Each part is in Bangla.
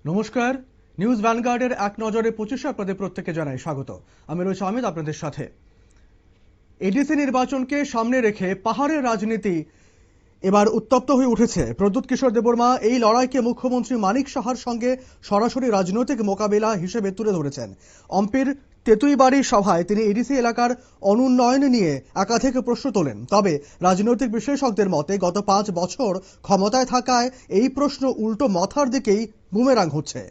নমস্কার, নিউজ ভ্যানগার্ডের এক নজরে 25 আপনাদের প্রত্যেককে জানাই স্বাগত। আমি রয়েছে অমিত আপনাদের সাথে। এডিসি নির্বাচনকে সামনে রেখে পাহাড়ের রাজনীতি এবার উত্তপ্ত হয়ে উঠেছে। প্রদ্যুৎ কিশোর দেববর্মা এই লড়াইকে মুখ্যমন্ত্রী মানিক সাহার সঙ্গে সরাসরি রাজনৈতিক মোকাবিলা হিসেবে তুলে ধরেছেন। অম্পির তেতুইবাড়ি সভায় তিনি এডিসি এলাকার অনুন্নয়ন নিয়ে একাধিক প্রশ্ন তোলেন। তবে রাজনৈতিক বিশ্লেষকদের মতে গত 5 বছর ক্ষমতায় থাকায় এই প্রশ্ন উল্টো মাথার দিকেই বুমেরাং হচ্ছে।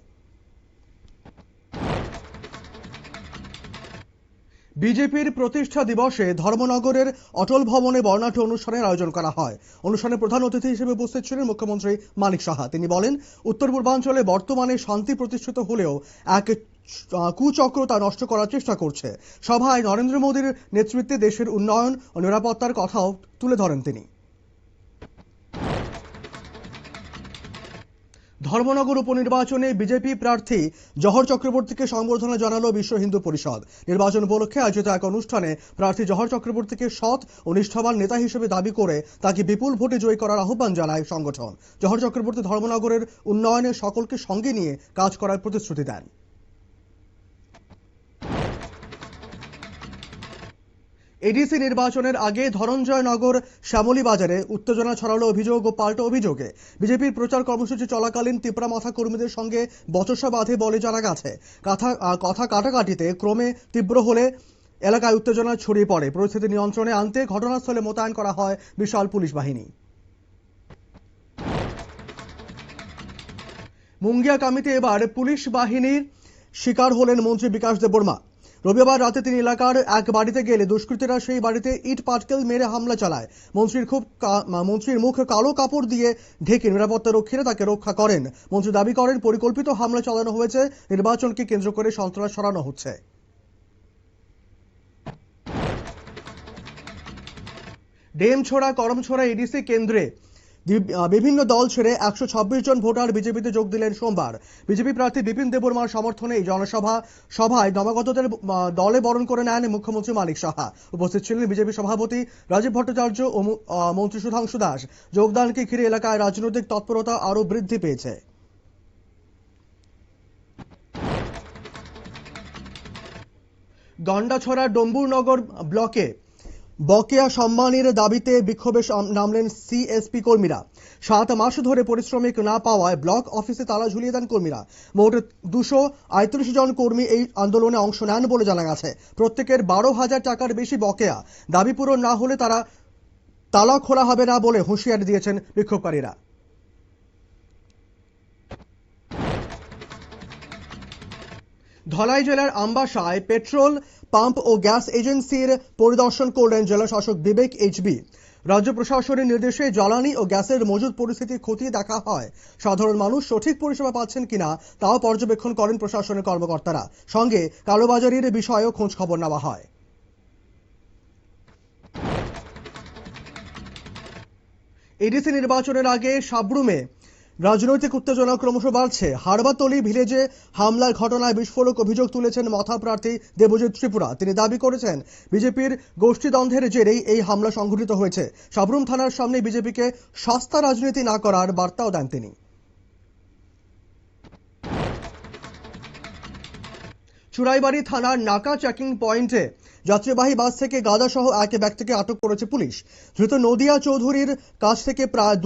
বিজেপির প্রতিষ্ঠা দিবসে ধর্মনগরের অটল ভবনে বর্ণাঢ্য অনুষ্ঠানের আয়োজন করা হয়। অনুষ্ঠানে প্রধান অতিথি হিসেবে উপস্থিত ছিলেন মুখ্যমন্ত্রী মানিক সাহা। তিনি বলেন, উত্তর পূর্বাঞ্চলে বর্তমানে শান্তি প্রতিষ্ঠিত হলেও এক কুচক্র তা নষ্ট করার চেষ্টা করছে। সভায় নরেন্দ্র মোদীর নেতৃত্বে দেশের উন্নয়ন ও নিরাপত্তার কথাও তুলে ধরেন তিনি। ধর্মনগর উপনির্বাচনে বিজেপি প্রার্থী জহর চক্রবর্তীকে সংবর্ধনা জানালো বিশ্ব হিন্দু পরিষদ। নির্বাচন উপলক্ষে আয়োজিত এক অনুষ্ঠানে প্রার্থী জহর চক্রবর্তীকে সৎ ও নিষ্ঠাবান নেতা হিসেবে দাবি করে তাকে বিপুল ভোটে জয়ী করার আহ্বান জানায় সংগঠন। জহর চক্রবর্তী ধর্মনগরের উন্নয়নে সকলকে সঙ্গে নিয়ে কাজ করার প্রতিশ্রুতি দেন। এডিসি নির্বাচনের আগে ধনঞ্জয়নগর শ্যামলী বাজারে উত্তেজনা ছড়ালো অভিযোগ ও পাল্টা অভিযোগে বিজেপির প্রচার কর্মসূচি চলাকালীন তিপ্রামাথা কর্মীদের সঙ্গে বচসা বাঁধে বলে জানা গেছে। কথা কাটাকাটিতে ক্রমে তীব্র হলে এলাকায় উত্তেজনা ছড়িয়ে পড়ে। পরিস্থিতি নিয়ন্ত্রণে আনতে ঘটনাস্থলে মোতায়েন করা হয় বিশাল পুলিশ বাহিনী। মুঙ্গিয়াকামিতে এবার পুলিশ বাহিনীর শিকার হলেন মন্ত্রী বিকাশ দেববর্মা। রবিবার রাতে তিনি এলাকার এক বাড়িতে গেলে দুষ্কৃতীরা সেই বাড়িতে ইট পাটকেল মেরে হামলা চালায়। মন্ত্রীর মুখ কালো কাপড় দিয়ে ঢেকে নিরাপত্তা রক্ষীরা তাকে রক্ষা করেন। মন্ত্রী দাবি করেন, পরিকল্পিত হামলা চালানো হয়েছে, নির্বাচনকে কেন্দ্র করে সন্ত্রাস ছড়ানো হচ্ছে। ডেমছড়া করমছড়া এডিসি কেন্দ্রে বিভিন্ন দল ছেড়ে 126 জন ভোটার বিজেপিতে যোগ দিলেন সোমবার। বিজেপি প্রার্থী বিপিন দেববর্মার সমর্থনে এই সভায় নবাগতদের দলে বরণ করে নেন মুখ্যমন্ত্রী মানিক সাহা। উপস্থিত ছিলেন বিজেপি সভাপতি রাজীব ভট্টাচার্য ও মন্ত্রী সুধাংশু দাস। যোগদানকে ঘিরে এলাকায় রাজনৈতিক তৎপরতা আরও বৃদ্ধি পেয়েছে। গন্ডাছড়ার ডম্বুরনগর ব্লকে বকেয়া সম্মানের দাবিতে বিক্ষোভে নামলেন সিএসপি কর্মীরা। 7 মাস ধরে পরিশ্রমিক না পাওয়ায় ব্লক অফিসে তালা ঝুলিয়ে দেন কর্মীরা। মোট 238 জন কর্মী এই আন্দোলনে অংশ নেন বলে জানা গেছে। প্রত্যেকের 12,000 টাকার বেশি বকেয়া। দাবি পূরণ না হলে তারা তালা খোলা হবে না বলে হুঁশিয়ারি দিয়েছেন বিক্ষোভকারীরা। ধলাই জেলার আমবাসায় পেট্রোল পাম্প ও গ্যাস এজেন্সির পরিদর্শন করলেন জেলা শাসক বিবেক এইচবি। রাজ্য প্রশাসনের নির্দেশে জ্বালানি ও গ্যাসের মজুদ পরিস্থিতি খতিয়ে দেখা হয়। সাধারণ মানুষ সঠিক পরিষেবা পাচ্ছেন কিনা তাও পর্যবেক্ষণ করেন প্রশাসনের কর্মকর্তারা। সঙ্গে কালোবাজারির বিষয়েও খোঁজ খবর নেওয়া হয়। এডিসি নির্বাচনের আগে সাবরুমে রাজনৈতিক উত্তেজনা ক্রমশ বাড়ছে। হারবাতলি ভিলেজে হামলার ঘটনায় বিস্ফোরক অভিযোগ তুলেছেন মথা প্রার্থী দেবজিৎ ত্রিপুরা। তিনি দাবি করেছেন, বিজেপির গোষ্ঠীদ্বন্দ্বের জেরেই এই হামলা সংঘটিত হয়েছে। সাবরুম থানার সামনে বিজেপিকে সস্তা রাজনীতি না করার বার্তাও দেন তিনি। চুড়াইবাড়ি থানার নাকা চেকিং পয়েন্টে যাত্রীবাহী বাস থেকে গাঁজা সহ এক ব্যক্তিকে আটক করেছে পুলিশ। ধৃত নদিয়া চৌধুরীর কাছ থেকে প্রায়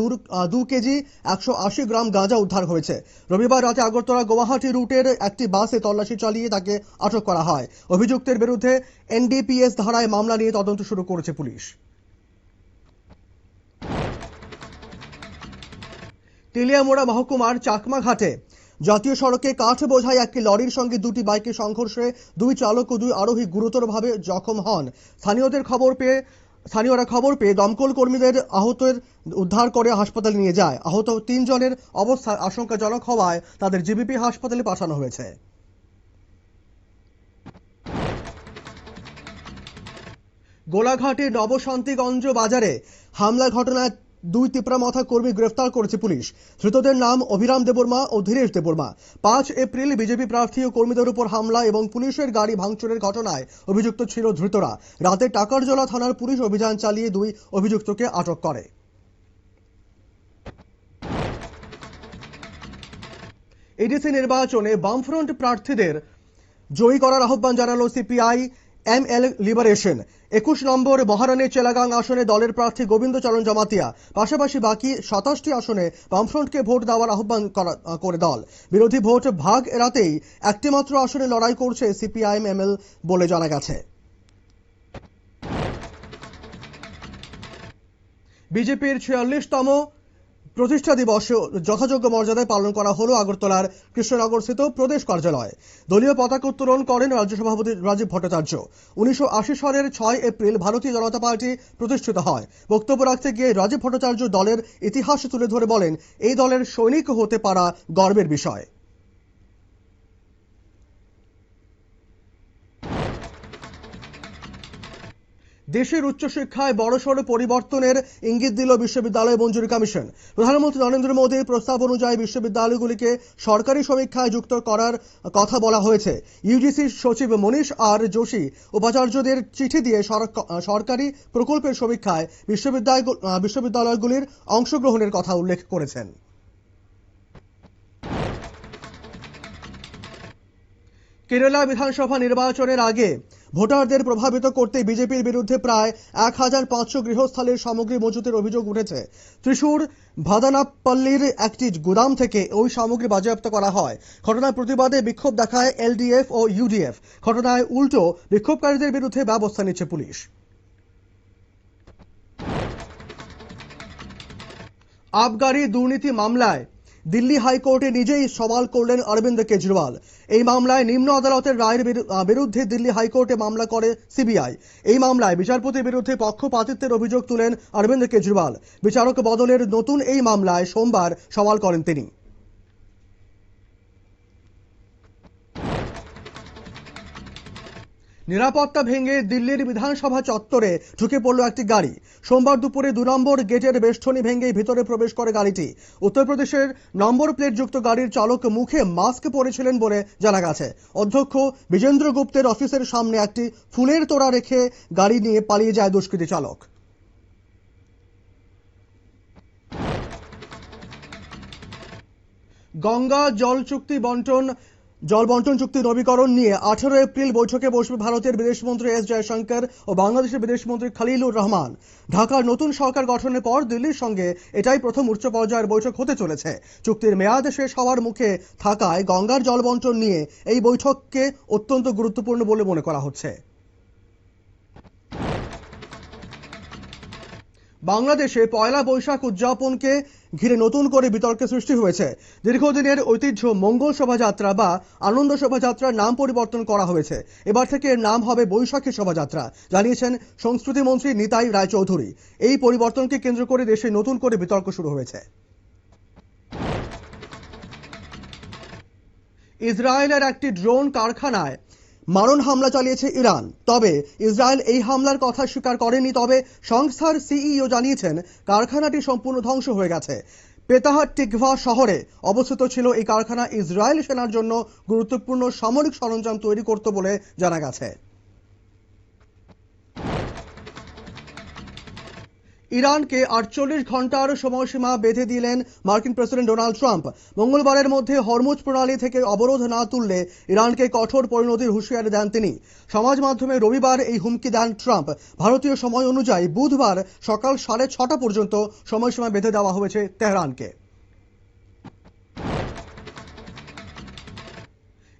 2 কেজি 180 গ্রাম গাঁজা উদ্ধার হয়েছে। রবিবার রাতে আগরতলা গুয়াহাটি রুটের একটি বাসে তল্লাশি চালিয়ে তাকে আটক করা হয়। অভিযুক্তের বিরুদ্ধে এনডিপিএস ধারায় মামলা নিয়ে তদন্ত শুরু করেছে পুলিশ। তেলিয়ামুড়া মহকুমার চাকমাঘাটে জাতীয় সড়কে কাঠ বোঝাই একটি লরির সঙ্গে 2টি বাইকের সংঘর্ষে 2 চালক ও 2 আরোহী গুরুতরভাবে জখম হন। স্থানীয়রা খবর পেয়ে দমকল কর্মীদের আহতদের উদ্ধার করে হাসপাতালে নিয়ে যায়। আহত 3 জনের অবস্থা আশঙ্কাজনক হওয়ায় তাদের জিবিপি হাসপাতালে পাঠানো হয়েছে। গোলাঘাটের নবশান্তিগঞ্জ বাজারে হামলার ঘটনায় 2 তিপ্রামাথা কর্মী গ্রেফতার করেছে পুলিশ। ধৃতদের নাম অভিরাম দেববর্মা ও ধীরেশ দেববর্মা। 5 এপ্রিল বিজেপি প্রার্থী ও কর্মীদের উপর হামলা এবং পুলিশের গাড়ি ভাঙচুরের ঘটনায় অভিযুক্ত ছিল ধৃতরা। রাতে টাকারজলা থানার পুলিশ অভিযান চালিয়ে 2 অভিযুক্তকে আটক করে। এডিসি নির্বাচনে বামফ্রন্ট প্রার্থীদের জয়ী করার আহ্বান জানালো সিপিআই এমএল লিবারেশন। 21 নম্বর মহারানী চেলাগাং আসনে দলের প্রার্থী গোবিন্দচরণ জমাতিয়া, পাশাপাশি বাকি 27টি আসনে বামফ্রন্টকে ভোট দেওয়ার আহ্বান করে দল। বিরোধী ভোট ভাগ এড়াতেই একটিমাত্র আসনে লড়াই করছে সিপিআইএম এমএল বলে জানা গেছে। বিজেপির 46তম প্রতিষ্ঠা দিবস যথাযোগ্য মর্যাদায় পালন করা হলো আগরতলার কৃষ্ণনগরস্থিত প্রদেশ কার্যালয়ে। দলীয় পতাকা উত্তোলন করেন রাজ্য সভাপতি রাজীব ভট্টাচার্য। 1980 সালের 6 এপ্রিল ভারতীয় জনতা পার্টি প্রতিষ্ঠিত হয়। বক্তব্য রাখতে গিয়ে রাজীব ভট্টাচার্য দলের ইতিহাস তুলে ধরে বলেন, এই দলের সৈনিক হতে পারা গর্বের বিষয়। দেশের উচ্চশিক্ষায় বড়সড় পরিবর্তনের ইঙ্গিত দিল বিশ্ববিদ্যালয় মঞ্জুরি কমিশন। প্রধানমন্ত্রী নরেন্দ্র মোদীর প্রস্তাব অনুযায়ী বিশ্ববিদ্যালয়গুলিকে সরকারি সমীক্ষায় যুক্ত করার কথা বলা হয়েছে। ইউজিসির সচিব মনীষ আর যোশী উপাচার্যদের চিঠি দিয়ে সরকারি প্রকল্পের সমীক্ষায় বিশ্ববিদ্যালয়গুলির অংশগ্রহণের কথা উল্লেখ করেছেন। কেরালা বিধানসভা নির্বাচনের আগে ভোটারদের প্রভাবিত করতে বিজেপির বিরুদ্ধে প্রায় 1500 গৃহস্থালির সামগ্রী মজুতের অভিযোগ উঠেছে। ত্রিশূর ভাদানাপল্লীর একটি গুদাম থেকে ওই সামগ্রী বাজেয়াপ্ত করা হয়। ঘটনার প্রতিবাদে বিক্ষোভ দেখায় এলডিএফ ও ইউডিএফ। ঘটনায় উল্টো বিক্ষোভকারীদের বিরুদ্ধে ব্যবস্থা নিচ্ছে পুলিশ। আবগারি দুর্নীতি মামলায় দিল্লি হাইকোর্টে নিজেই সওয়াল করলেন অরবিন্দ কেজরিওয়াল। এই মামলায় নিম্ন আদালতের রায়ের বিরুদ্ধে দিল্লি হাইকোর্টে মামলা করে সিবিআই। এই মামলায় বিচারপতির বিরুদ্ধে পক্ষপাতিত্বের অভিযোগ তুলেন অরবিন্দ কেজরিওয়াল। বিচারক বদলের নতুন এই মামলায় সোমবার সওয়াল করেন তিনি। নিরাপত্তা ভেঙে দিল্লির বিধানসভা চত্বরে ঢুকে পড়ল একটি গাড়ি। সোমবার দুপুরে 2 নম্বর গেটের বেষ্টনী ভেঙে ভিতরে প্রবেশ করে গাড়িটি। উত্তরপ্রদেশের নম্বর প্লেটযুক্ত গাড়ির চালক মুখে মাস্ক পরেছিলেন বলে জানা গেছে। অধ্যক্ষ বিজেন্দ্র গুপ্তের অফিসের সামনে একটি ফুলের তোড়া রেখে গাড়ি নিয়ে পালিয়ে যায় দুষ্কৃতী চালক। গঙ্গা জল বন্টন চুক্তি নবীকরণ নিয়ে 18 এপ্রিল বৈঠকে বসবে ভারতের বিদেশমন্ত্রী এস জয়শঙ্কর ও বাংলাদেশের বিদেশমন্ত্রী খলিলুর রহমান। ঢাকার নতুন সরকার গঠনের পর দিল্লির সঙ্গে এটাই প্রথম উচ্চ পর্যায়ের বৈঠক হতে চলেছে। চুক্তির মেয়াদ শেষ হওয়ার মুখে থাকায় গঙ্গার জল বন্টন নিয়ে এই বৈঠককে অত্যন্ত গুরুত্বপূর্ণ বলে মনে করা হচ্ছে। বাংলাদেশে পয়লা বৈশাখ উদযাপনকে ঘিরে নতুন করে বিতর্কের সৃষ্টি হয়েছে। দীর্ঘদিনের ঐতিহ্য মঙ্গল শোভাযাত্রা বা আনন্দ শোভাযাত্রার নাম পরিবর্তন করা হয়েছে। এবার থেকে এর নাম হবে বৈশাখী শোভাযাত্রা, জানিয়েছেন সংস্কৃতি মন্ত্রী নিতাই রায়চৌধুরী। এই পরিবর্তনকে কেন্দ্র করে দেশে নতুন করে বিতর্ক শুরু হয়েছে। ইসরায়েলের একটি ড্রোন কারখানায় মারণ হামলা চালিয়েছে ইরান। তবে ইসরায়েল এই হামলার কথা স্বীকার করেনি। তবে সংস্থার সিইও জানিয়েছেন কারখানাটি সম্পূর্ণ ধ্বংস হয়ে গেছে। পেতাহ টিকভা শহরে অবস্থিত ছিল এই কারখানা। ইসরায়েল সেনার জন্য গুরুত্বপূর্ণ সামরিক সরঞ্জাম তৈরি করত বলে জানা গেছে। ইরানকে 48 ঘন্টার সময়সীমা বেঁধে দিলেন মার্কিন প্রেসিডেন্ট ডোনাল্ড ট্রাম্প। মঙ্গলবারের মধ্যে হরমুজ প্রণালী থেকে অবরোধ না তুললে ইরানকে কঠোর পরিণতির হুঁশিয়ারি দেন তিনি। সমাজ মাধ্যমে রবিবার এই হুমকি দেন ট্রাম্প। ভারতীয় সময় অনুযায়ী বুধবার সকাল 6:30 পর্যন্ত সময়সীমা বেঁধে দেওয়া হয়েছে তেহরানকে।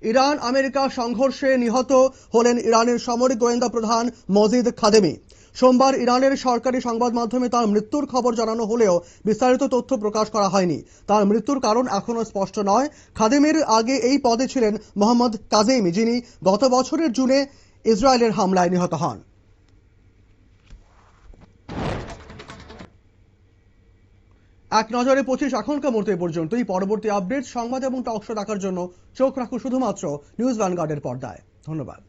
ইরান আমেরিকা সংঘর্ষে নিহত হলেন ইরানের সামরিক গোয়েন্দা প্রধান মজিদ খাদেমি। সোমবার ইরানের সরকারি সংবাদ মাধ্যমে তার মৃত্যুর খবর জানানো হলেও বিস্তারিত তথ্য প্রকাশ করা হয়নি। তার মৃত্যুর কারণ এখনো স্পষ্ট নয়। খাদেমির আগে এই পদে ছিলেন মোহাম্মদ কাজেমি, যিনি গত বছরের জুনে ইসরায়েলের হামলায় নিহত হন। এক নজরে 25 এখনকার মুহূর্তে পর্যন্তই। পরবর্তী আপডেট, সংবাদ এবং টক শো দেখার জন্য চোখ রাখুন শুধুমাত্র নিউজ ভ্যানগার্ডের পর্দায়। ধন্যবাদ।